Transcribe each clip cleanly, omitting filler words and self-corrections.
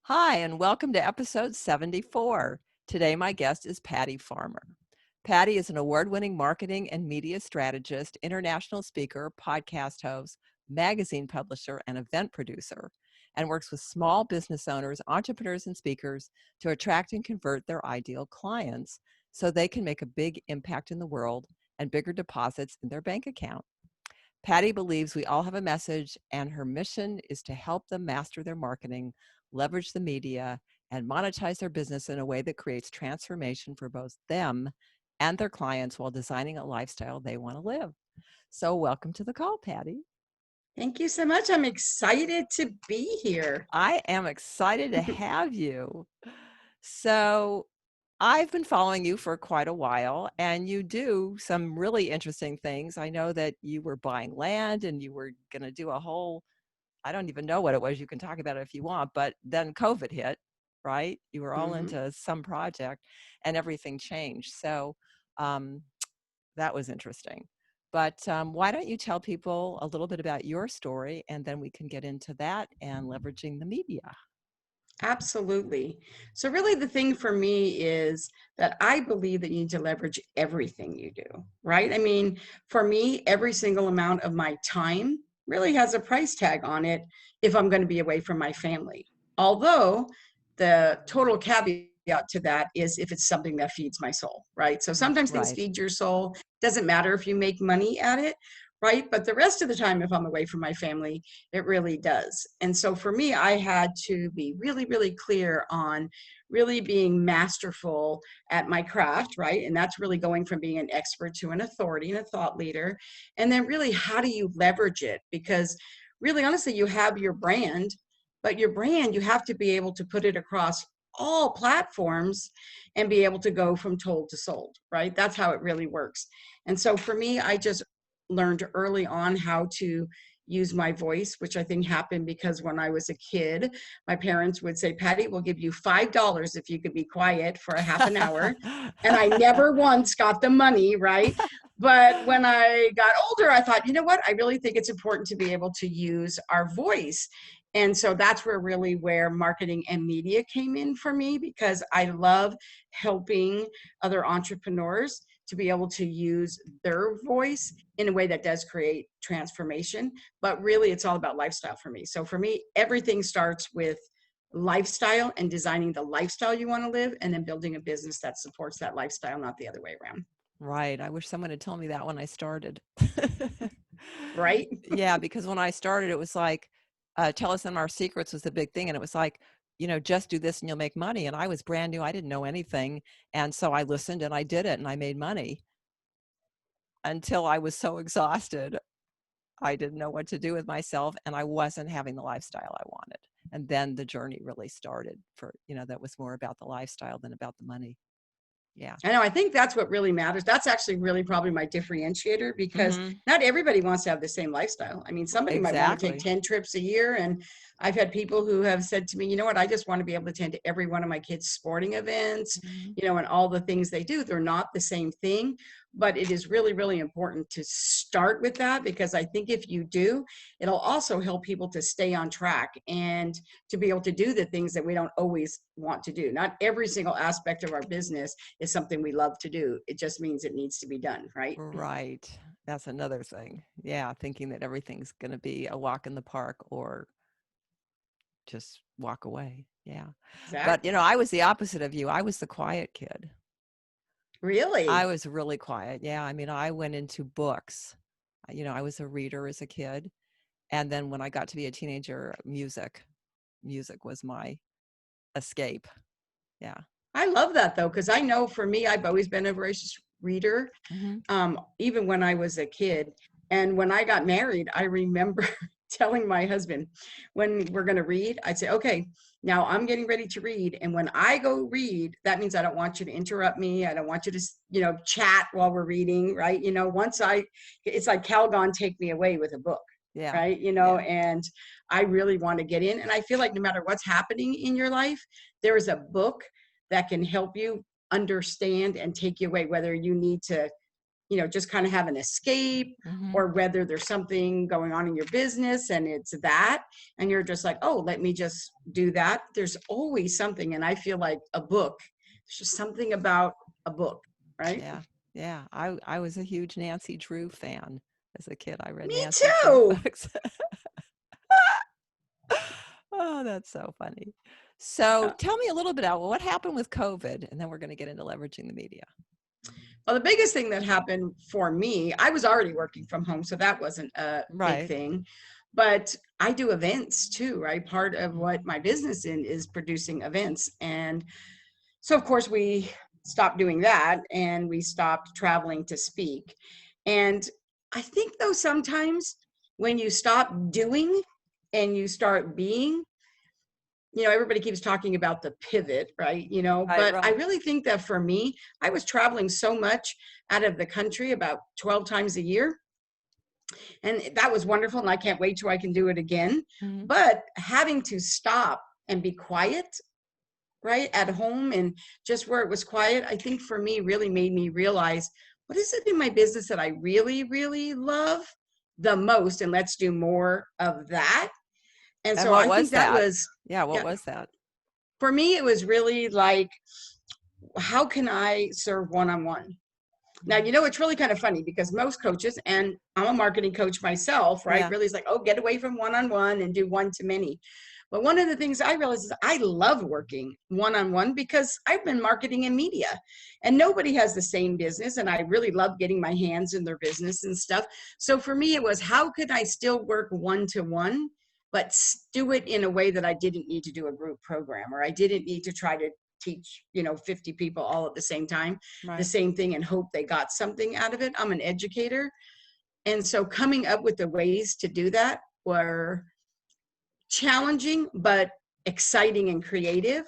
Hi, and welcome to episode 74. Today, my guest is Patty Farmer. Patty is an award winning marketing and media strategist, international speaker, podcast host, magazine publisher, and event producer, and works with small business owners, entrepreneurs, and speakers to attract and convert their ideal clients so they can make a big impact in the world and bigger deposits in their bank account. Patty believes we all have a message, and her mission is to help them master their marketing, leverage the media, and monetize their business in a way that creates transformation for both them and their clients while designing a lifestyle they want to live. So, welcome to the call, Patty. Thank you so much. I'm excited to be here. I am excited to have you. So, I've been following you for quite a while, and you do some really interesting things. I know that you were buying land and you were going to do a whole, I don't even know what it was. You can talk about it if you want, but then COVID hit, right? You were all hmm into some project and everything changed. So um, that was interesting. But why don't you tell people a little bit about your story, and then we can get into that and leveraging the media? Absolutely. So, really, the thing for me is that I believe that you need to leverage everything you do, right? I mean, for me, every single amount of my time really has a price tag on it if I'm going to be away from my family. Although, the total caveat to that is if it's something that feeds my soul, right? So, sometimes things Right. feed your soul. Doesn't matter if you make money at it, right? But the rest of the time, if I'm away from my family, it really does. And so for me, I had to be really, really clear on really being masterful at my craft, right? And that's really going from being an expert to an authority and a thought leader. And then really, how do you leverage it? Because really, honestly, you have your brand, but your brand, you have to be able to put it across all platforms and be able to go from told to sold, right? That's how it really works. And so for me, I just learned early on how to use my voice, which I think happened because when I was a kid, my parents would say, Patty, we'll give you $5 if you could be quiet for a half an hour. And I never once got the money, right? But when I got older, I thought, you know what? I really think it's important to be able to use our voice. And so that's where marketing and media came in for me, because I love helping other entrepreneurs to be able to use their voice in a way that does create transformation. But really, it's all about lifestyle for me. So for me, everything starts with lifestyle and designing the lifestyle you want to live, and then building a business that supports that lifestyle, not the other way around. Right. I wish someone had told me that when I started. Right? Yeah, because when I started, it was like, tell us some of our secrets was the big thing. And it was like, just do this and you'll make money. And I was brand new. I didn't know anything. And so I listened and I did it and I made money until I was so exhausted. I didn't know what to do with myself and I wasn't having the lifestyle I wanted. And then the journey really started that was more about the lifestyle than about the money. Yeah. I know. I think that's what really matters. That's actually really probably my differentiator, because Hmm. not everybody wants to have the same lifestyle. I mean, somebody might want to take Exactly. 10 trips a year. And I've had people who have said to me, you know what, I just want to be able to attend to every one of my kids' sporting events, Mhm. and all the things they do. They're not the same thing. But it is really, really important to start with that, because I think if you do, it'll also help people to stay on track and to be able to do the things that we don't always want to do. Not every single aspect of our business is something we love to do. It just means it needs to be done, right? Right. That's another thing. Yeah, thinking that everything's going to be a walk in the park or just walk away. Yeah. But, Exactly. I was the opposite of you. I was the quiet kid. I Really? was really quiet. Yeah. I mean, I went into books. I was a reader as a kid. And then when I got to be a teenager, music was my escape. Yeah. I love that though, because I know for me, I've always been a voracious reader, Hmm. even when I was a kid. And when I got married, I remember telling my husband, when we're going to read, I'd say, okay, now I'm getting ready to read. And when I go read, that means I don't want you to interrupt me. I don't want you to, chat while we're reading, right? It's like Calgon, take me away with a book. Yeah. Right. Yeah. And I really want to get in. And I feel like no matter what's happening in your life, there is a book that can help you understand and take you away, whether you need to just kind of have an escape, Mm-hmm. or whether there's something going on in your business and it's that, and you're just like, oh, let me just do that. There's always something. And I feel like a book, there's just something about a book, right? Yeah. Yeah. I was a huge Nancy Drew fan as a kid. I read Me Nancy Drew too. books. Oh, that's so funny. So Yeah. tell me a little bit about what happened with COVID, and then we're going to get into leveraging the media. Well, the biggest thing that happened for me, I was already working from home, so that wasn't a big Right. thing. But I do events too, right? Part of Mm-hmm. what my business is producing events. And so, of course, we stopped doing that and we stopped traveling to speak. And I think, though, sometimes when you stop doing and you start being, everybody keeps talking about the pivot, right? Right, But I right. really think that for me, I was traveling so much out of the country about 12 times a year. And that was wonderful. And I can't wait till I can do it again. Mm-hmm. But having to stop and be quiet, right, at home and just where it was quiet, I think for me really made me realize, what is it in my business that I really, really love the most? And let's do more of that. And And so what I think was that that? was, Yeah, what yeah, was that? for me, it was really like, how can I serve one-on-one? Now, Mm-hmm. it's really kind of funny because most coaches, and I'm a marketing coach myself, right? Yeah. Really is like, oh, get away from one-on-one and do one-to-many. But one of the things I realized is I love working one-on-one because I've been marketing and media and nobody has the same business. And I really love getting my hands in their business and stuff. So for me, it was, how could I still work one-to-one, but do it in a way that I didn't need to do a group program, or I didn't need to try to teach 50 people all at the same time the Right. same thing and hope they got something out of it. I'm an educator, and so coming up with the ways to do that were challenging but exciting and creative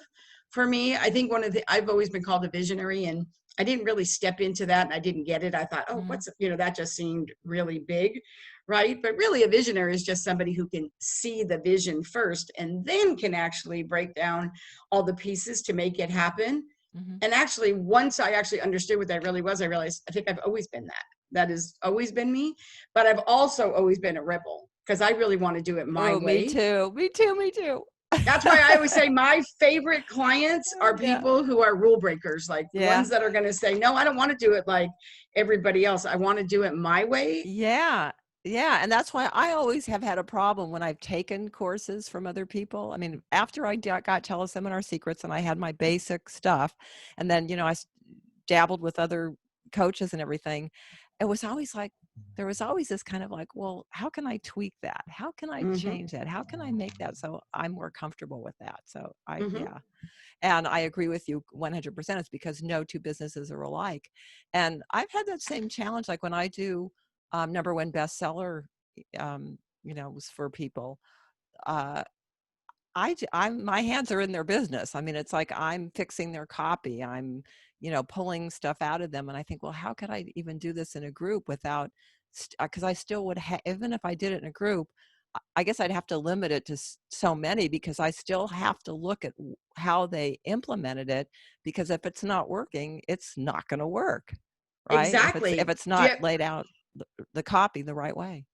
for me. I think I've always been called a visionary, and I didn't really step into that, and I didn't get it. I thought, oh, Mm-hmm. that just seemed really big, right? But really a visionary is just somebody who can see the vision first and then can actually break down all the pieces to make it happen. Mm-hmm. And actually, once I actually understood what that really was, I realized I think I've always been that. That has always been me. But I've also always been a rebel because I really want to do it my Oh, me way. too. Me too. Me too. That's why I always say my favorite clients are Yeah. people who are rule breakers, like the Yeah. ones that are going to say, no, I don't want to do it like everybody else. I want to do it my way. Yeah. Yeah. And that's why I always have had a problem when I've taken courses from other people. I mean, after I got Teleseminar Secrets and I had my basic stuff, and then, dabbled with other coaches and everything, it was always like, there was always this kind of like, well, how can I tweak that? How can I Mm-hmm. change that? How can I make that so I'm more comfortable with that? So Mm-hmm. yeah. And I agree with you 100%. It's because no two businesses are alike. And I've had that same challenge. Like when I do number one bestseller, was for people. Uh, I'm my hands are in their business. I mean, it's like I'm fixing their copy. I'm, pulling stuff out of them. And I think, well, how could I even do this in a group without, because I still would have, even if I did it in a group, I guess I'd have to limit it to so many because I still have to look at how they implemented it. Because if it's not working, it's not going to work, right? If Exactly. it's not laid out the copy the right way.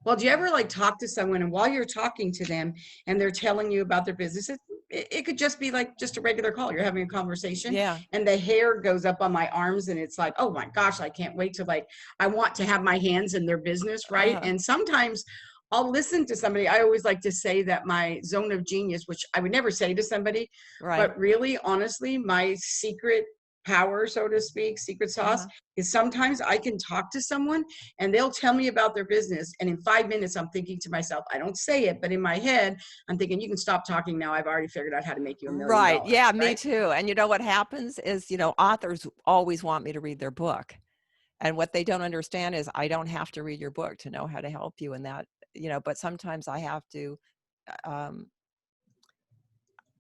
Well, do you ever like talk to someone and while you're talking to them and they're telling you about their business, it could just be like just a regular call. You're having a conversation Yeah. and the hair goes up on my arms and it's like, oh my gosh, I can't wait to I want to have my hands in their business, right? Uh, And sometimes I'll listen to somebody. I always like to say that my zone of genius, which I would never say to somebody, right. but really, honestly, my secret power, so to speak, secret sauce, Uh-huh. is sometimes I can talk to someone and they'll tell me about their business. And in 5 minutes, I'm thinking to myself, I don't say it, but in my head, I'm thinking, you can stop talking now. I've already figured out how to make you $1 million, Right. Yeah, me right? too. And what happens is, authors always want me to read their book. And what they don't understand is I don't have to read your book to know how to help you in that, but sometimes I have to, um,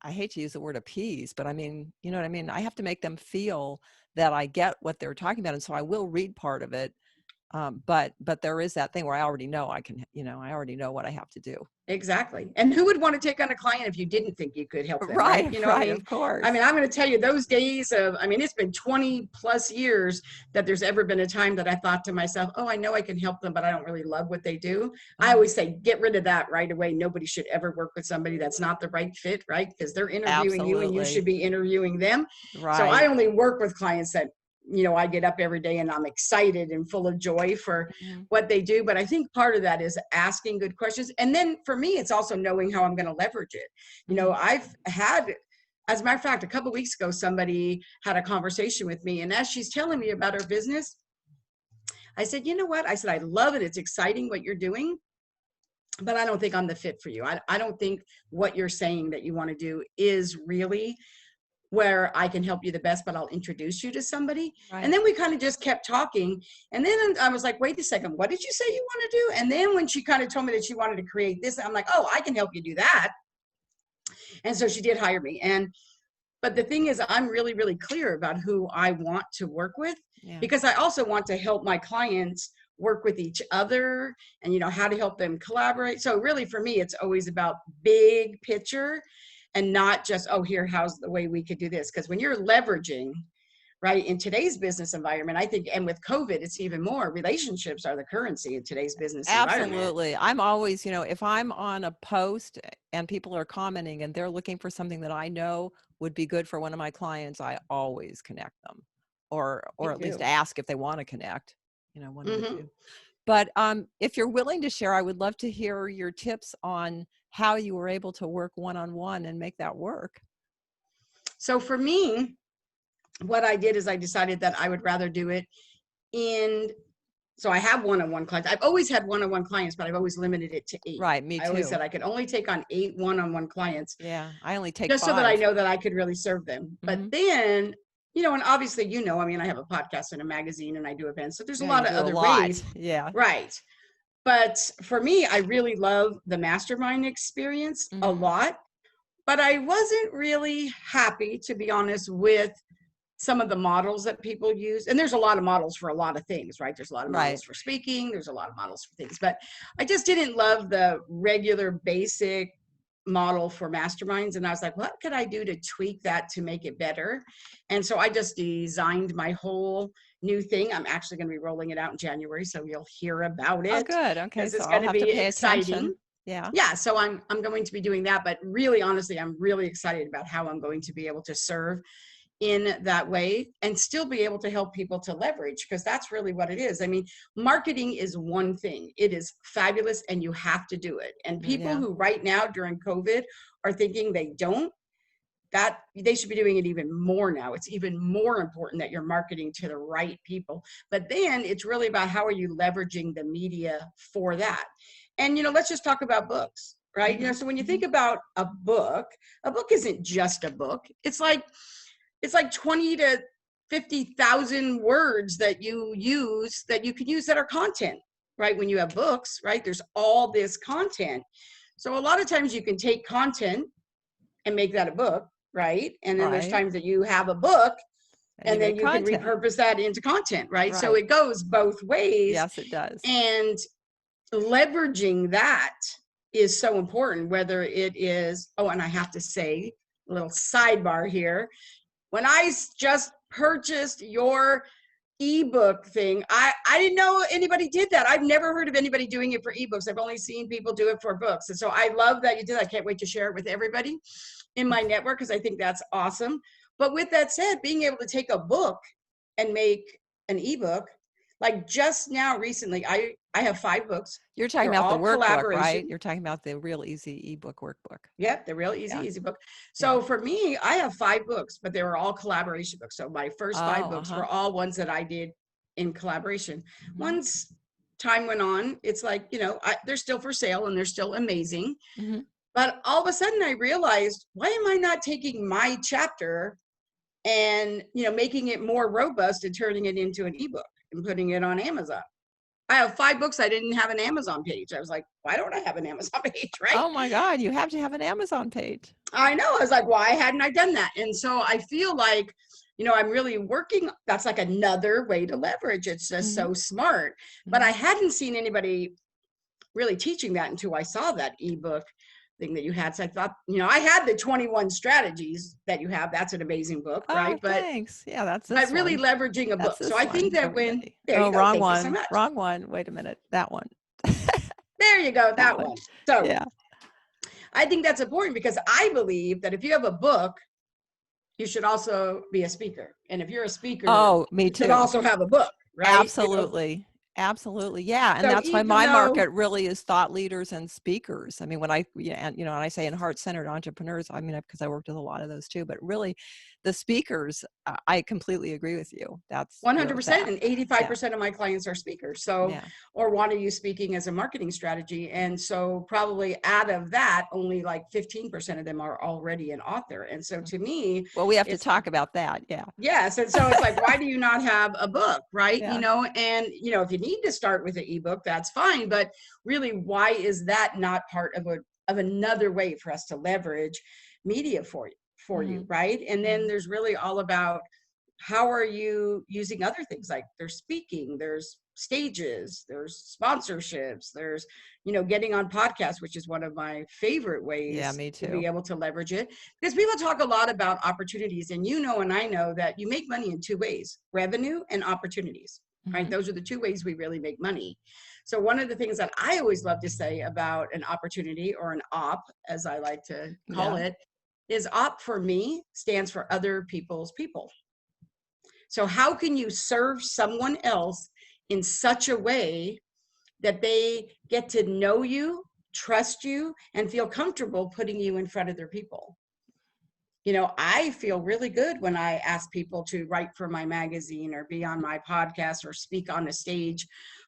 I hate to use the word appease, but I mean, you know what I mean? I have to make them feel that I get what they're talking about. And so I will read part of it But there is that thing where I already know I can, I already know what I have to do. Exactly. And who would want to take on a client if you didn't think you could help them, right? Right, You know what I right, mean? of course. I'm going to tell you those days of, it's been 20 plus years that there's ever been a time that I thought to myself, oh, I know I can help them, but I don't really love what they do. I always say, get rid of that right away. Nobody should ever work with somebody that's not the right fit, right? Because they're interviewing you and you Absolutely. should be interviewing them. So I Right. only work with clients that, I get up every day and I'm excited and full of joy for Mhm. what they do. But I think part of that is asking good questions. And then for me, it's also knowing how I'm going to leverage it. Mhm. I've had, as a matter of fact, a couple of weeks ago, somebody had a conversation with me. And as she's telling me about her business, I said, you know what? I said, I love it. It's exciting what you're doing, but I don't think I'm the fit for you. I don't think what you're saying that you want to do is really where I can help you the best, but I'll introduce you to somebody. And Right. then we kind of just kept talking. And then I was like, wait a second, what did you say you want to do? And then when she kind of told me that she wanted to create this, I'm like, oh, I can help you do that. And so she did hire me. But the thing is, I'm really, really clear about who I want to work with, Yeah. because I also want to help my clients work with each other and, how to help them collaborate. So really for me, it's always about big picture and not just, oh, how's the way we could do this? Because when you're leveraging, right, in today's business environment, I think, and with COVID, it's even more, relationships are the currency in today's business environment. Absolutely. I'm always, if I'm on a post and people are commenting and they're looking for something that I know would be good for one of my clients, I always connect them or Me at least too. ask if they want to connect, one of the Mm-hmm. two. But if you're willing to share, I would love to hear your tips on how you were able to work one-on-one and make that work. So for me, what I did is I decided that I would rather do it in, so I have one-on-one clients. I've always had one-on-one clients, but I've always limited it to 8. Right, me I always too. said I could only take on 8 one-on-one clients, Yeah, I only take just so that I 5. know that I could really serve them. But Mhm. then, and obviously, I have a podcast and a magazine and I do events. So there's a Yeah, you lot of do a other lot. ways. Yeah. Right. But for me, I really love the mastermind experience a Mhm. lot. But I wasn't really happy, to be honest, with some of the models that people use. And there's a lot of models for a lot of things, right? There's a lot of Right. models for speaking. There's a lot of models for things, but I just didn't love the regular basic model for masterminds. And I was like, what could I do to tweak that to make it better? And so I just designed my whole new thing. I'm actually going to be rolling it out in January, so you'll hear about Oh, it good. Okay, because so it's I'll going to have to be pay exciting. attention. Yeah. Yeah, so I'm going to be doing that, but really honestly, I'm really excited about how I'm going to be able to serve in that way and still be able to help people to leverage, because that's really what it is. Marketing is one thing. It is fabulous and you have to do it. And people Yeah. who right now during COVID are thinking they don't, that they should be doing it even more now. It's even more important that you're marketing to the right people. But then it's really about how are you leveraging the media for that. And let's just talk about books, right? Mhm. So when you think Mhm. about a book isn't just a book. It's like 20 to 50,000 words that you use that you can use that are content, right? When you have books, right? There's all this content. So a lot of times you can take content and make that a book, right? And then there's Right. times that you have a book And you and then make you can content. repurpose that into content, right? So Right. it goes both ways. Yes, it does. And leveraging that is so important, whether it is, oh, and I have to say, a little sidebar here. When I just purchased your ebook thing, I didn't know anybody did that. I've never heard of anybody doing it for ebooks. I've only seen people do it for books. And so I love that you did. I can't wait to share it with everybody in my network because I think that's awesome. But with that said, being able to take a book and make an ebook, like just now recently, I have 5 books. You're talking They're about the all workbook, right? collaboration. You're talking about the real easy ebook workbook. Yep, they're real Yeah. easy book. Yeah. So for me, I have 5 books, but they were all collaboration books. So my first 5 Oh, books were all ones that I did in collaboration. Mhm. Once time went on, it's like, they're still for sale and they're still amazing. Mhm. But all of a sudden I realized, why am I not taking my chapter and, making it more robust and turning it into an ebook and putting it on Amazon? I have 5 books. I didn't have an Amazon page. I was like, why don't I have an Amazon page, right? Oh my God, you have to have an Amazon page. I know. I was like, why hadn't I done that? And so I feel like I'm really working. That's like another way to leverage. It's just Mm-hmm. so smart. But I hadn't seen anybody really teaching that until I saw that ebook thing that you had. So I thought, I had the 21 strategies that you have. That's an amazing book, right? Oh, thanks. Yeah, that's But this really one. leveraging a That's book. So this I think one, that everybody. there Oh, you go. wrong Thank you so one. much. Wrong one. Wait a minute. That one. There you go. That That one. one. So Yeah. I think that's important because I believe that if you have a book, you should also be a speaker. And if you're a speaker, Oh, me you should too. also have a book, right? Absolutely. Absolutely. Yeah. And So that's why even my though market really is thought leaders and speakers. I mean, when I, yeah, and, when I say in heart-centered entrepreneurs, I mean, because I worked with a lot of those too, but really the speakers, I completely agree with you. That's where it's 100% at. and Yeah. 85% of my clients are speakers. So, Yeah. or want to use speaking as a marketing strategy. And so probably out of that, only like 15% of them are already an author. And so to me, Well, we have to it's talk about that. Yeah. yes. And so it's like, why do you not have a book? Right. Yeah. And if you need to start with an ebook, that's fine. But really, why is that not part of another way for us to leverage media for you? Right. And then there's really all about how are you using other things, like there's speaking, there's stages, there's sponsorships, there's getting on podcasts, which is one of my favorite Yeah, ways me to too. be able to leverage it, because people talk a lot about opportunities, and and I know that you make money in two ways: revenue and opportunities. Right? Those are the two ways we really make money. So one of the things that I always love to say about an opportunity, or an op as I like to call Yeah. it, is op for me stands for other people's people. So how can you serve someone else in such a way that they get to know you, trust you, and feel comfortable putting you in front of their people? I feel really good when I ask people to write for my magazine or be on my podcast or speak on a stage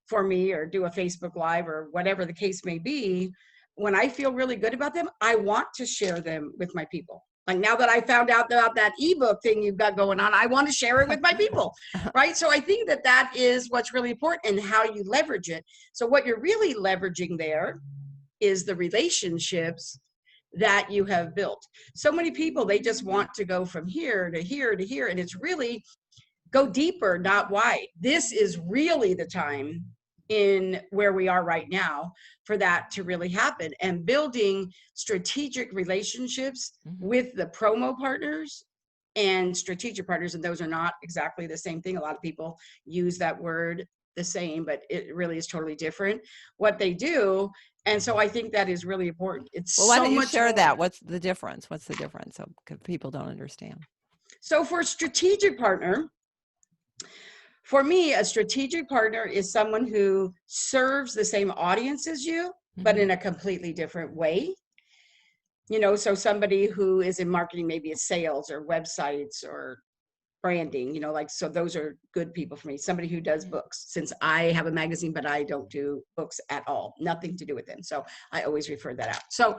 for me or do a Facebook Live or whatever the case may be. When I feel really good about them, I want to share them with my people. Like now that I found out about that ebook thing you've got going on, I want to share it with my people, right? So I think that is what's really important, and how you leverage it. So what you're really leveraging there is the relationships that you have built. So many people, they just want to go from here to here to here, and it's really go deeper, not wide. This is really the time in where we are right now for that to really happen, and building strategic relationships with the promo partners and strategic partners. And those are not exactly the same thing. A lot of people use that word the same, but it really is totally different what they do. And so I think that is really important. It's Well, why so don't you much share more. that? What's the difference? What's the difference? So people don't understand. So for a strategic partner, for me, a strategic partner is someone who serves the same audience as you, but in a completely different way. So somebody who is in marketing, maybe it's sales or websites or branding, so those are good people for me. Somebody who does books, since I have a magazine, but I don't do books at all, nothing to do with them. So I always refer that out. So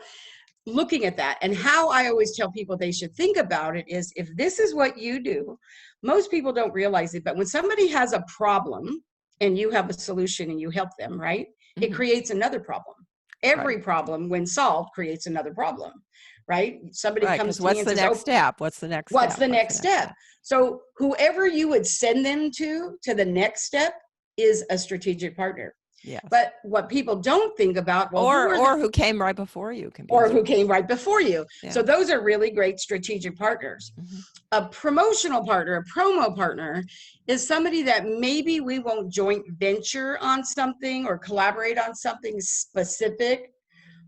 looking at that, and how I always tell people they should think about it is, if this is what you do, most people don't realize it, but when somebody has a problem and you have a solution and you help them, right, it creates another problem. Every problem, when solved, creates another problem, right? Somebody Right, comes because to me what's and the says, next oh, step? What's the next what's step? the next step? So whoever you would send them to the next step is a strategic partner. Yes. But what people don't think about, well, or who came right before you can be, or who came right before you. Yeah. So those are really great strategic partners. A promotional partner, a promo partner, is somebody that maybe we won't joint venture on something or collaborate on something specific,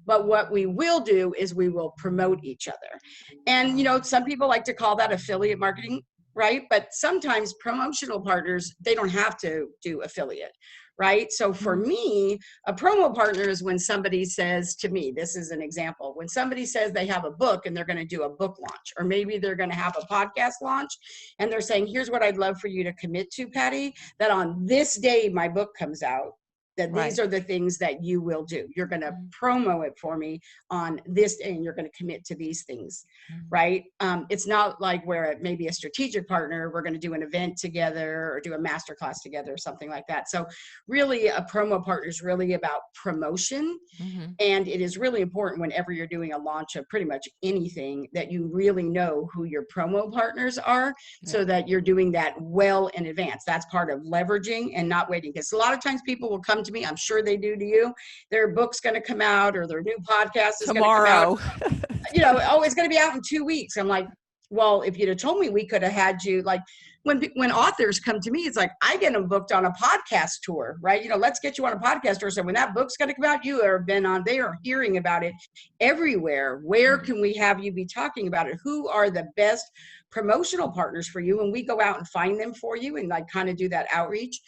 but what we will do is we will promote each other. And some people like to call that affiliate marketing, right? But sometimes promotional partners, they don't have to do affiliate, right? So for me, a promo partner is when somebody says to me, this is an example, when somebody says they have a book and they're going to do a book launch, or maybe they're going to have a podcast launch, and they're saying, here's what I'd love for you to commit to, Patty, that on this day my book comes out, that these Right. are the things that you will do. You're going to Mhm. promo it for me on this day, and you're going to commit to these things, Mhm. right? It's not like where it may be a strategic partner, we're going to do an event together or do a master class together or something like that. So really a promo partner is really about promotion. Mhm. And it is really important whenever you're doing a launch of pretty much anything that you really know who your promo partners are, Yeah. so that you're doing that well in advance. That's part of leveraging and not waiting. Because a lot of times people will come to me, I'm sure they do to you, their book's going to come out or their new podcast is going to come out, Tomorrow. oh, it's going to be out in 2 weeks. I'm like, well, if you'd have told me, we could have had you, like, when authors come to me, it's like, I get them booked on a podcast tour, right? Let's get you on a podcast tour. So when that book's going to come out, you have been on, they are hearing about it everywhere. Where Mhm. can we have you be talking about it? Who are the best promotional partners for you? And we go out and find them for you and like kind of do that outreach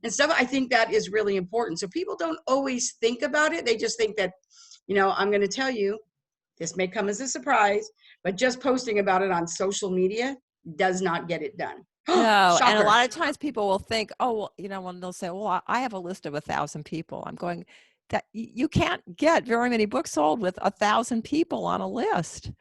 and stuff. I think that is really important. So people don't always think about it. They just think that, I'm going to tell you, this may come as a surprise, but just posting about it on social media does not get it done. No, and a Shocker. lot of times people will think, "Oh, well," when they'll say, "Well, I have a list of 1,000 people." I'm going, "That you can't get very many books sold with 1,000 people on a list.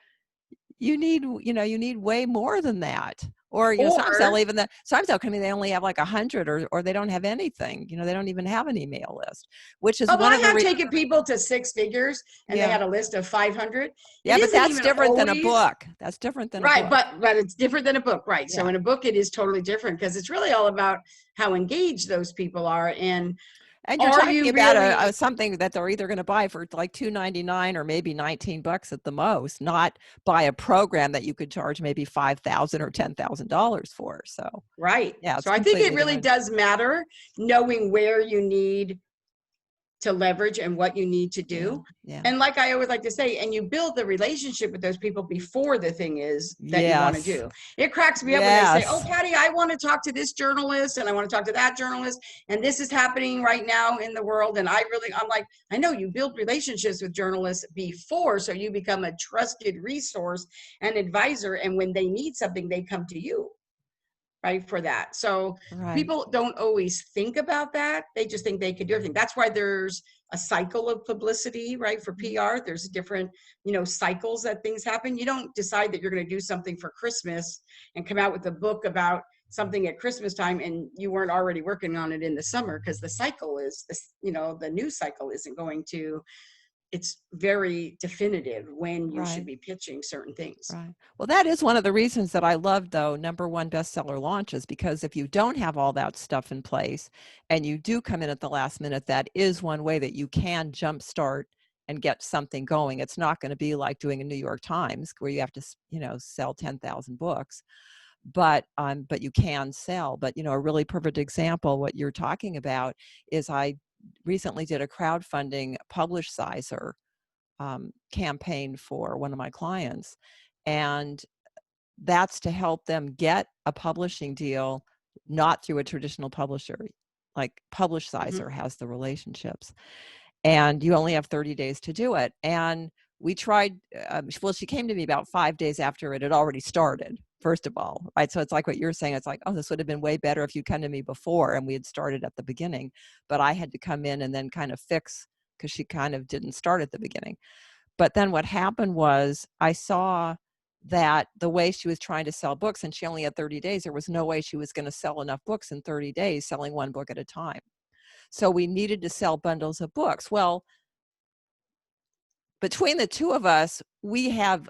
You need way more than that." Or, sometimes Or, sometimes they'll come in, they only have like 100 or they don't have anything. They don't even have an email list, which is although one I of the have taken people to six figures and they yeah. had a list of 500, it Yeah, but isn't that's even different than a always book. That's different than a right. book. But it's different than a book. Right. So Yeah. in a book, it is totally different because it's really all about how engaged those people are. And And you're are talking you about really something that they're either going to buy for like $2.99 or maybe $19 at the most, not buy a program that you could charge maybe $5,000 or $10,000 for. So right? yeah, it's So I think it completely really different. does matter knowing where you need to leverage and what you need to Yeah, do. yeah, And like I always like to say, and you build the relationship with those people before the thing is that you want to yes, do. It cracks me up when they say, oh, yes, Patty, I want to talk to this journalist and I want to talk to that journalist. And this is happening right now in the world. And I'm like, I know you build relationships with journalists before, so you become a trusted resource and advisor. And when they need something, they come to you, right, for that. So right. people don't always think about that. They just think they can do everything. That's why there's a cycle of publicity, right? For Mhm. PR, there's different, cycles that things happen. You don't decide that you're going to do something for Christmas and come out with a book about something at Christmas time and you weren't already working on it in the summer, because the cycle is this, the news cycle isn't going to, it's very definitive when you should Right. be pitching certain things. Right. Well, that is one of the reasons that I love, though, #1 bestseller launches, because if you don't have all that stuff in place and you do come in at the last minute, that is one way that you can jumpstart and get something going. It's not going to be like doing a New York Times where you have to, sell 10,000 books, but you can sell. But, a really perfect example, what you're talking about, is I recently did a crowdfunding publish sizer campaign for one of my clients. And that's to help them get a publishing deal, not through a traditional publisher. Like Publish Mhm. Sizer has the relationships, and you only have 30 days to do it. And we tried, well, she came to me about 5 days after it had already started, first of all, right? So it's like what you're saying. It's like, oh, this would have been way better if you'd come to me before and we had started at the beginning. But I had to come in and then kind of fix, because she kind of didn't start at the beginning. But then what happened was I saw that the way she was trying to sell books, and she only had 30 days, there was no way she was going to sell enough books in 30 days, selling one book at a time. So we needed to sell bundles of books. Well, between the two of us, we have,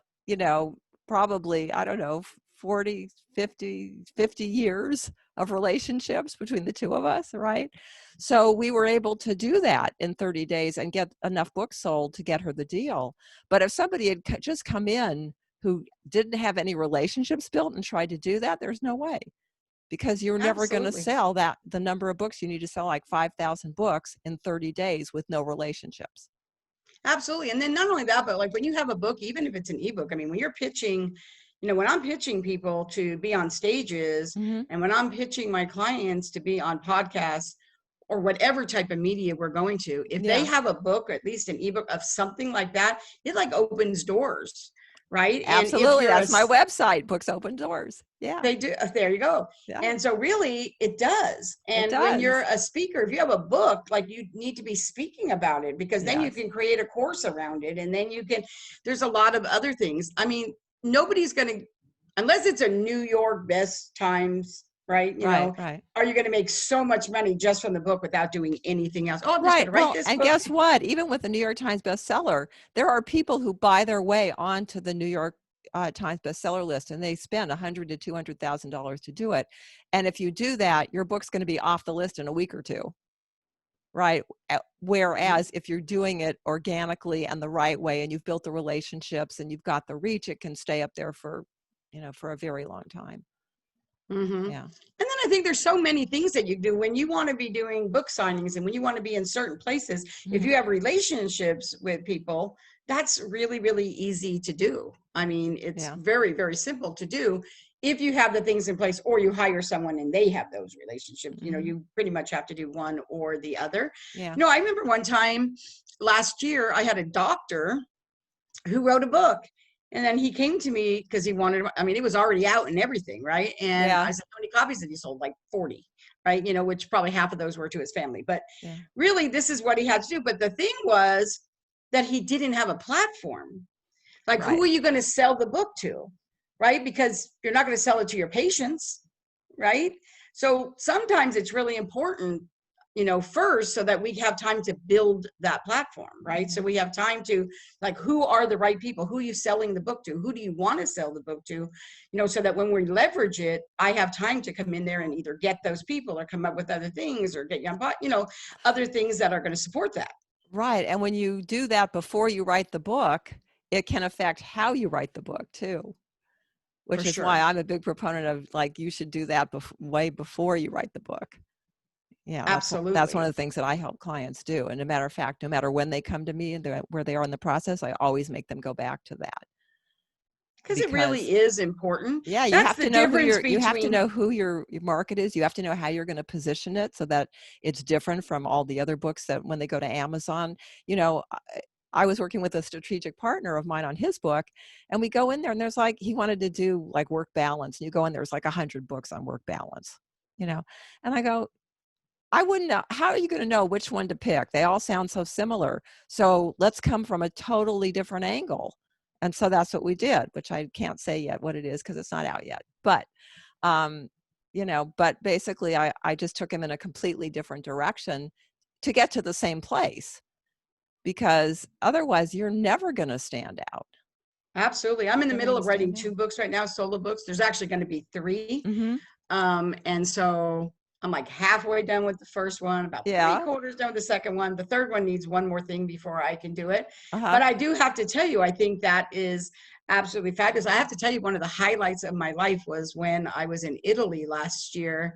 probably, I don't know, 40, 50 years of relationships between the two of us, right? So we were able to do that in 30 days and get enough books sold to get her the deal. But if somebody had just come in who didn't have any relationships built and tried to do that, there's no way, because you're never going to Absolutely. sell the number of books you need to sell, like 5,000 books in 30 days with no relationships. Absolutely. And then not only that, but like when you have a book, even if it's an ebook, I mean, when you're pitching, when I'm pitching people to be on stages Hmm. and when I'm pitching my clients to be on podcasts or whatever type of media we're going to, if they Yeah. have a book, or at least an ebook of something like that, it like opens doors, right? And if Absolutely. you're That's my website. Books Open Doors. Yeah. they do, there you go. Yeah. And so really it does. It And when you're does. a speaker, if you have a book, like you need to be speaking about it, because then you Yes. can create a course around it. And then there's a lot of other things. I mean, nobody's going to, unless it's a New York best times, right? Right. Right. Are you going to make so much money just from the book without doing anything else? Oh, I'm just going Right. to write Well, this and book. guess what? Even with the New York Times bestseller, there are people who buy their way onto the New York Times bestseller list, and they spend $100,000 to $200,000 to do it. And if you do that, your book's going to be off the list in a week or two, right? Whereas if you're doing it organically and the right way, and you've built the relationships and you've got the reach, it can stay up there for, for a very long time. Mm-hmm. Yeah. And then I think there's so many things that you do when you want to be doing book signings and when you want to be in certain places. Mm-hmm. If you have relationships with people, that's really, really easy to do. I mean, it's very, very simple to do if you have the things in place, or you hire someone and they have those relationships. Mm-hmm. You pretty much have to do one or the other. Yeah. I remember one time last year, I had a doctor who wrote a book. And then he came to me because he wanted, it was already out and everything, right? And I said, how many copies did he sold? Like 40, right? Which probably half of those were to his family. But really, this is what he had to do. But the thing was that he didn't have a platform. Like, who are you going to sell the book to, right? Because you're not going to sell it to your patients, right? So sometimes it's really important, first, so that we have time to build that platform, right? So we have time to, like, who are the right people? Who are you selling the book to? Who do you want to sell the book to? So that when we leverage it, I have time to come in there and either get those people or come up with other things or get you on, other things that are going to support that. Right. And when you do that before you write the book, it can affect how you write the book too, which is why I'm a big proponent of, like, you should do that way before you write the book. Yeah, absolutely. That's one of the things that I help clients do. And as a matter of fact, no matter when they come to me and where they are in the process, I always make them go back to that. Because it really is important. Yeah, you have to know you have to know who your market is. You have to know how you're going to position it so that it's different from all the other books that when they go to Amazon. I was working with a strategic partner of mine on his book, and we go in there and there's he wanted to do like work balance. And you go in, there's like 100 books on work balance, and I go, I wouldn't know. How are you going to know which one to pick? They all sound so similar. So let's come from a totally different angle. And so that's what we did, which I can't say yet what it is because it's not out yet. But, but basically I just took him in a completely different direction to get to the same place, because otherwise you're never going to stand out. Absolutely. I'm in the middle of writing 2 books right now, solo books. There's actually going to be 3. Mm-hmm. And so I'm like halfway done with the first one, about 3/4 done with the second one. The third one needs one more thing before I can do it. But I do have to tell you, I think that is absolutely fabulous. I have to tell you, one of the highlights of my life was when I was in Italy last year,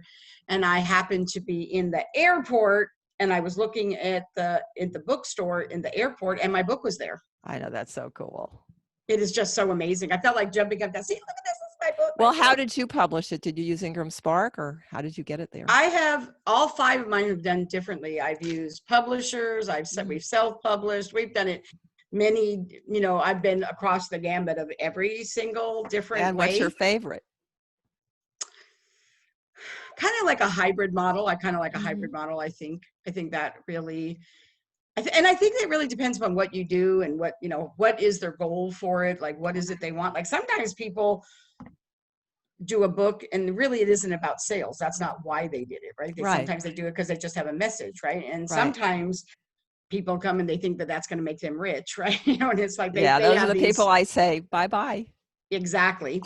and I happened to be in the airport, and I was looking at the bookstore in the airport, and my book was there. I know, that's so cool. It is just so amazing. I felt like jumping up. See, look at this. My book. Well, how did you publish it? Did you use Ingram Spark, or how did you get it there? I have all 5 of mine have done differently. I've used publishers. We've self-published. We've done it many. I've been across the gambit of every single different way. And what's your favorite? Kind of like a hybrid model. I kind of like a hybrid model. I think that really. And I think it really depends upon what you do and what is their goal for it. Like, what is it they want? Like, sometimes people do a book and really it isn't about sales. That's not why they did it, right? Sometimes they do it because they just have a message, right? And sometimes people come and they think that that's going to make them rich, right? And it's like, those are the people I say, bye-bye. Exactly.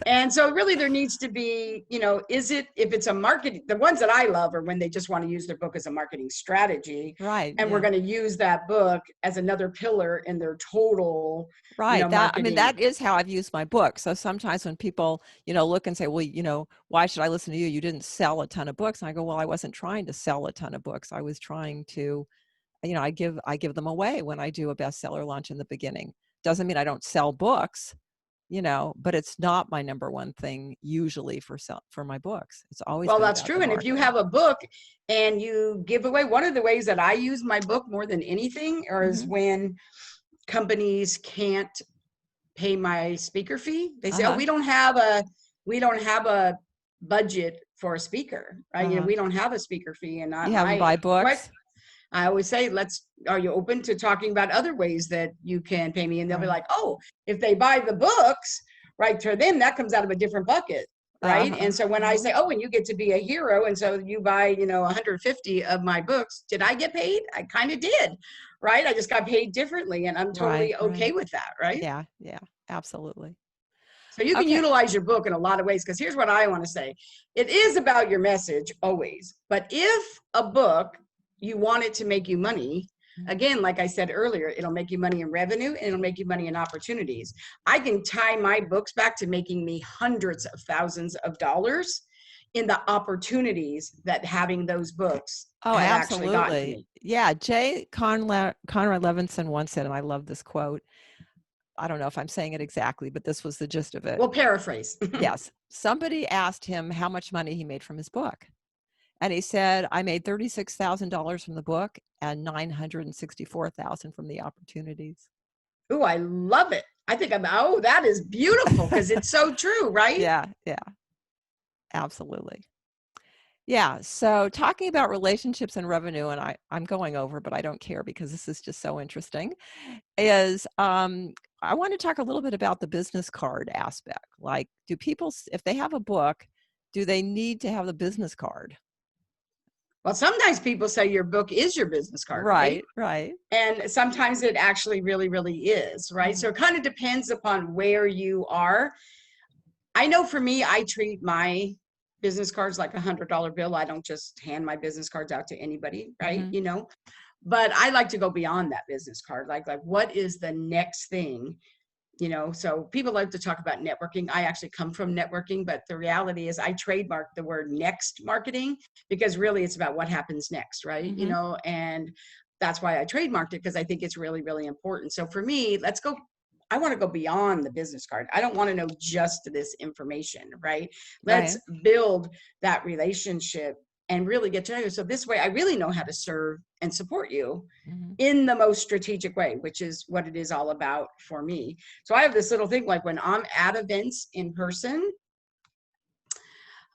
And so really there needs to be, if it's a marketing, the ones that I love are when they just want to use their book as a marketing strategy. Right. And we're going to use that book as another pillar in their total. Right. That is how I've used my book. So sometimes when people, look and say, well, why should I listen to you? You didn't sell a ton of books. And I go, well, I wasn't trying to sell a ton of books. I was trying to, I give them away when I do a bestseller launch in the beginning. Doesn't mean I don't sell books. But it's not my number one thing usually for my books. It's always that's true. And if you have a book and you give away, one of the ways that I use my book more than anything is when companies can't pay my speaker fee. They say, oh, Uh-huh. we don't have a budget for a speaker, right? You know, Uh-huh. we don't have a speaker fee. And You have them buy what books? I always say, are you open to talking about other ways that you can pay me? And they'll be Right. like, oh, if they buy the books, right, for them, that comes out of a different bucket. Right. Uh-huh. And so when I say, oh, and you get to be a hero, and so you buy, 150 of my books, did I get paid? I kind of did. Right. I just got paid differently, and I'm Right, totally okay right. with that. Right. Yeah, yeah, absolutely. So you can Okay. utilize your book in a lot of ways, because here's what I want to say. It is about your message always. But if a book, you want it to make you money, Mhm. again, like I said earlier, it'll make you money in revenue and it'll make you money in opportunities. I can tie my books back to making me hundreds of thousands of dollars in the opportunities that having those books Oh, have actually gotten to absolutely. me. Yeah, Conrad Levinson once said, and I love this quote. I don't know if I'm saying it exactly, but this was the gist of it. We'll paraphrase. Yes. Somebody asked him how much money he made from his book. And he said, I made $36,000 from the book and $964,000 from the opportunities. Ooh, I love it. I think that is beautiful, because it's so true, right? Yeah, yeah, absolutely. Yeah. So talking about relationships and revenue, and I'm going over, but I don't care because this is just so interesting, is I want to talk a little bit about the business card aspect. Like, do people, if they have a book, do they need to have the business card? Well, sometimes people say your book is your business card, right? Right, right. And sometimes it actually really, really is, right? So Mhm. it kind of depends upon where you are. I know for me, I treat my business cards like $100 bill. I don't just hand my business cards out to anybody, right? Mhm. But I like to go beyond that business card. Like what is the next thing? So people like to talk about networking. I actually come from networking, but the reality is I trademarked the word next marketing, because really it's about what happens next, right? Mhm. And that's why I trademarked it, because I think it's really, really important. So for me, I want to go beyond the business card. I don't want to know just this information, right? Let's Right. build that relationship and really get to know you. So this way I really know how to serve and support you Mhm. in the most strategic way, which is what it is all about for me. So I have this little thing, like when I'm at events in person,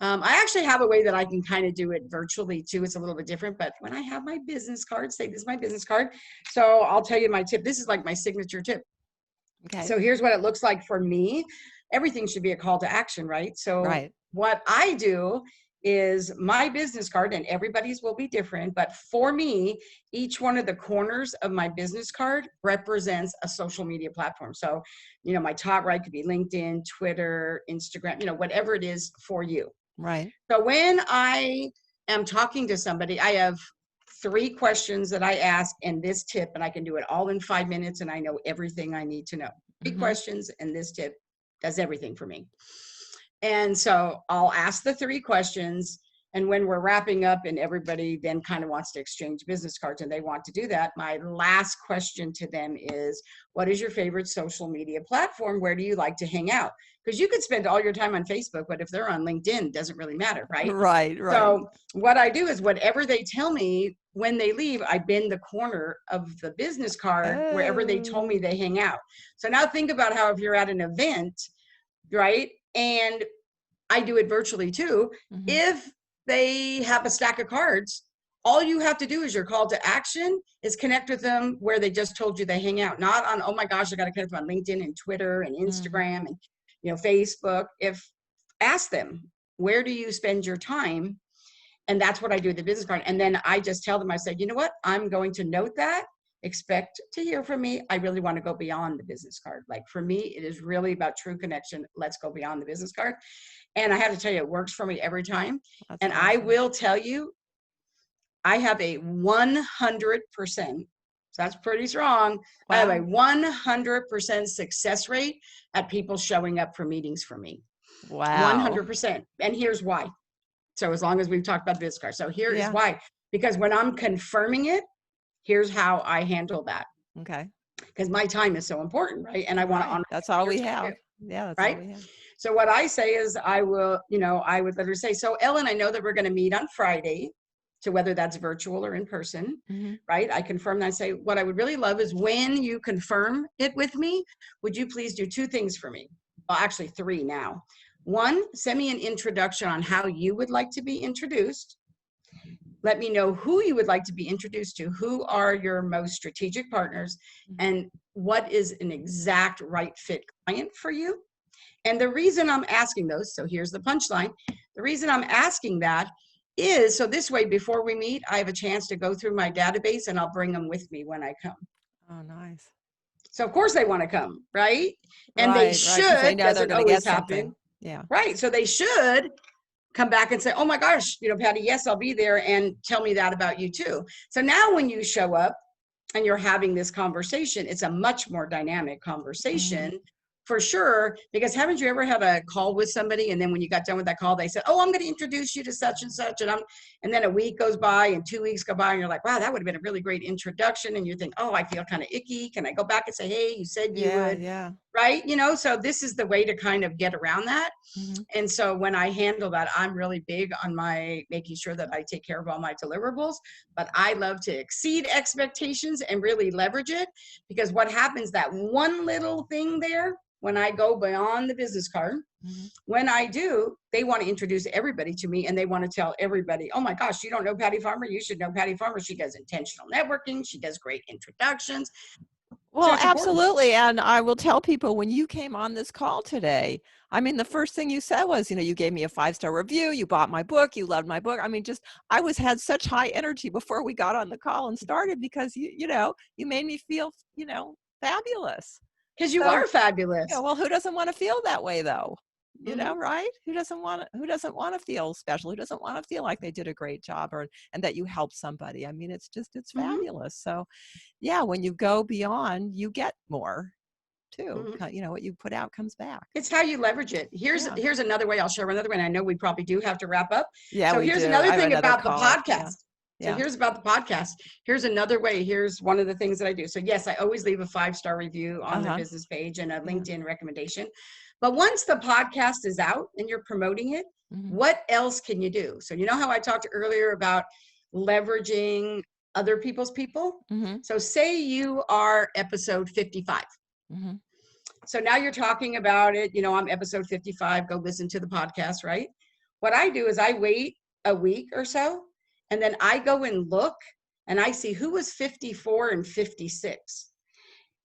I actually have a way that I can kind of do it virtually too. It's a little bit different, but when I have my business card, say this is my business card. So I'll tell you my tip. This is like my signature tip. Okay. So here's what it looks like for me. Everything should be a call to action, right? So Right. what I do is my business card, and everybody's will be different, but for me, each one of the corners of my business card represents a social media platform. So, my top right could be LinkedIn, Twitter, Instagram, whatever it is for you. Right. So when I am talking to somebody, I have 3 questions that I ask in this tip, and I can do it all in 5 minutes, and I know everything I need to know. Three Mhm. questions, and this tip does everything for me. And so I'll ask the 3 questions. And when we're wrapping up and everybody then kind of wants to exchange business cards and they want to do that, my last question to them is, what is your favorite social media platform? Where do you like to hang out? Because you could spend all your time on Facebook, but if they're on LinkedIn, it doesn't really matter, right? Right, right. So what I do is whatever they tell me when they leave, I bend the corner of the business card wherever they told me Oh. they hang out. So now think about how if you're at an event, right? And I do it virtually too. Mhm. If they have a stack of cards, all you have to do is your call to action is connect with them where they just told you they hang out, not on, oh my gosh, I got to connect on LinkedIn and Twitter and Mhm. Instagram and, Facebook. Ask them, where do you spend your time? And that's what I do with the business card. And then I just tell them, I said, you know what? I'm going to note that. Expect to hear from me. I really want to go beyond the business card. Like for me, it is really about true connection. Let's go beyond the business card. And I have to tell you, it works for me every time. That's And I awesome. will tell you, I have a 100%, so that's pretty strong. I have a Wow. 100% success rate at people showing up for meetings for me. Wow. 100%. And here's why. So as long as we've talked about business cards. So here is Yeah. why. Because when I'm confirming it, here's how I handle that. Okay. Because my time is so important, right? And I want to Right. honor That's all your we time too, have. Yeah, that's all right? we have. So what I say is I would let her say, so Ellen, I know that we're going to meet on Friday So whether that's virtual or in person, Mm-hmm. right? I confirm that. I say, what I would really love is when you confirm it with me, would you please do two things for me? Well, actually three now. One, send me an introduction on how you would like to be introduced. Let me know who you would like to be introduced to, who are your most strategic partners, and what is an exact right fit client for you. And the reason I'm asking those, so here's the punchline. The reason I'm asking that is so this way, before we meet, I have a chance to go through my database and I'll bring them with me when I come. Oh, nice. So of course they want to come, right? And they Right, right, because they should, know they're doesn't going to always get happen, something. Yeah. right? So they should come back and say, oh my gosh, Patty, yes, I'll be there, and tell me that about you too. So now when you show up and you're having this conversation, it's a much more dynamic conversation. Mm-hmm. For sure, because haven't you ever had a call with somebody and then when you got done with that call, they said, oh, I'm going to introduce you to such and such, and then a week goes by and 2 weeks go by and you're like, wow, that would have been a really great introduction, and you think, oh, I feel kind of icky. Can I go back and say, hey, you said you Yeah, would, yeah. right? So this is the way to kind of get around that. Mm-hmm. And so when I handle that, I'm really big on making sure that I take care of all my deliverables, but I love to exceed expectations and really leverage it, because what happens, that one little thing there, when I go beyond the business card, Mm-hmm. when I do, they want to introduce everybody to me and they want to tell everybody, oh my gosh, you don't know Patty Farmer? You should know Patty Farmer. She does intentional networking. She does great introductions. So Well, it's important. absolutely. And I will tell people, when you came on this call today, I mean, the first thing you said was, you gave me a 5-star review, you bought my book, you loved my book. I mean, I had such high energy before we got on the call and started, because you made me feel, fabulous. Because you So, are fabulous. well, who doesn't want to feel that way though? Mm-hmm. Right? Who doesn't want to feel special? Who doesn't want to feel like they did a great job, and that you helped somebody? I mean, it's Mm-hmm. fabulous. So, yeah, when you go beyond, you get more too. Mm-hmm. What you put out comes back. It's how you leverage it. Yeah. Here's another way. I'll share another one. I know we probably do have to wrap up. Yeah, So we here's do. another I have thing another about the call. Yeah. podcast. So Yeah. here's about the podcast. Here's another way. Here's one of the things that I do. So yes, I always leave a 5-star review on their Uh-huh. business page and a Yeah. LinkedIn recommendation. But once the podcast is out and you're promoting it, Mm-hmm. what else can you do? So you know how I talked earlier about leveraging other people's people? Mm-hmm. So say you are episode 55. Mm-hmm. So now you're talking about it, I'm episode 55, go listen to the podcast, right? What I do is I wait a week or so, and then I go and look and I see who was 54 and 56.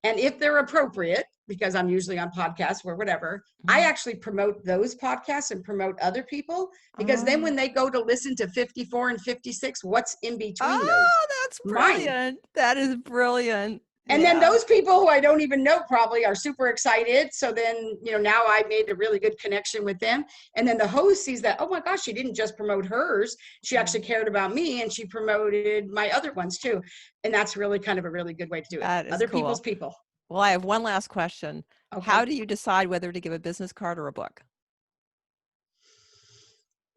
And if they're appropriate, because I'm usually on podcasts or whatever, I Mm-hmm. actually promote those podcasts and promote other people, because then Oh. when they go to listen to 54 and 56, what's in between those? Oh, that's Mine. brilliant. That is brilliant. And then Yeah. those people who I don't even know probably are super excited. So then, now I made a really good connection with them. And then the host sees that, oh my gosh, she didn't just promote hers. She actually cared about me, and she promoted my other ones too. And that's really kind of a really good way to do it. That is Other cool. people's people. Well, I have one last question. Okay. How do you decide whether to give a business card or a book?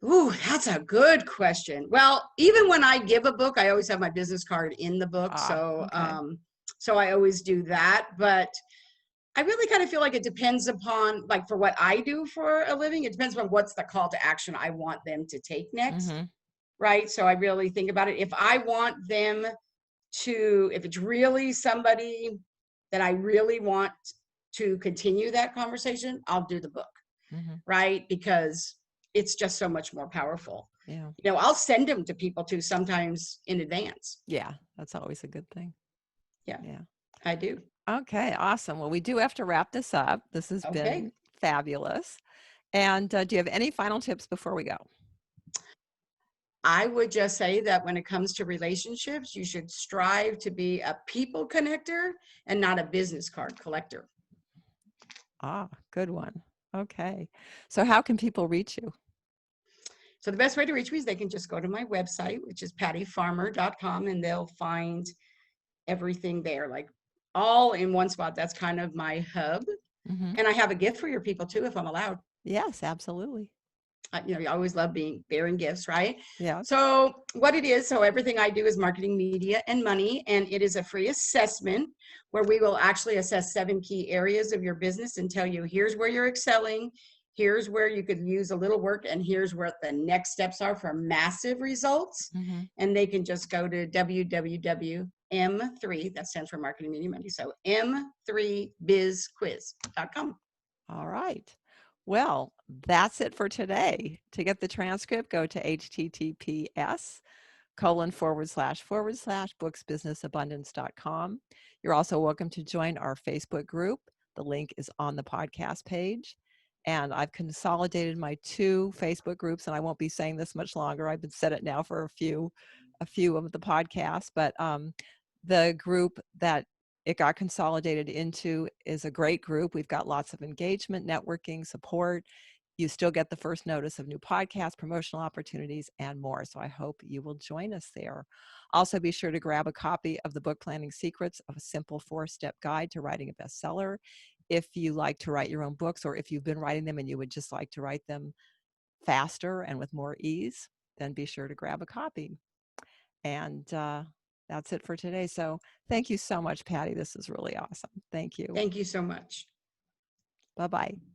Ooh, that's a good question. Well, even when I give a book, I always have my business card in the book. So, Okay. so I always do that. But I really kind of feel like it depends upon, like, for what I do for a living, it depends on what's the call to action I want them to take next. Mm-hmm. Right. So I really think about it. If I want them to, if it's really somebody that I really want to continue that conversation, I'll do the book. Mm-hmm. Right. Because it's just so much more powerful. Yeah. I'll send them to people too, sometimes in advance. Yeah, that's always a good thing. Yeah. Yeah. I do. Okay, awesome. Well, we do have to wrap this up. This has been fabulous. And do you have any final tips before we go? I would just say that when it comes to relationships, you should strive to be a people connector and not a business card collector. Good one. Okay. So how can people reach you? So the best way to reach me is they can just go to my website, which is pattyfarmer.com, and they'll find everything there, like all in one spot. That's kind of my hub. Mm-hmm. And I have a gift for your people too, if I'm allowed. Yes, absolutely. You always love bearing gifts, right? Yeah. So what it is, so everything I do is marketing, media, and money. And it is a free assessment where we will actually assess 7 key areas of your business and tell you, here's where you're excelling. Here's where you could use a little work, and here's where the next steps are for massive results. Mhm. And they can just go to www.m3, that stands for Marketing Media Money, so m3bizquiz.com. All right. Well, that's it for today. To get the transcript, go to https://booksbusinessabundance.com. You're also welcome to join our Facebook group. The link is on the podcast page. And I've consolidated my 2 Facebook groups, and I won't be saying this much longer. I've been said it now for a few of the podcasts, but the group that it got consolidated into is a great group. We've got lots of engagement, networking, support. You still get the first notice of new podcasts, promotional opportunities, and more. So I hope you will join us there. Also, be sure to grab a copy of the Book Planning Secrets, of a simple 4-step guide to writing a bestseller. If you like to write your own books, or if you've been writing them and you would just like to write them faster and with more ease, then be sure to grab a copy. And that's it for today. So thank you so much, Patty. This is really awesome. Thank you. Thank you so much. Bye-bye.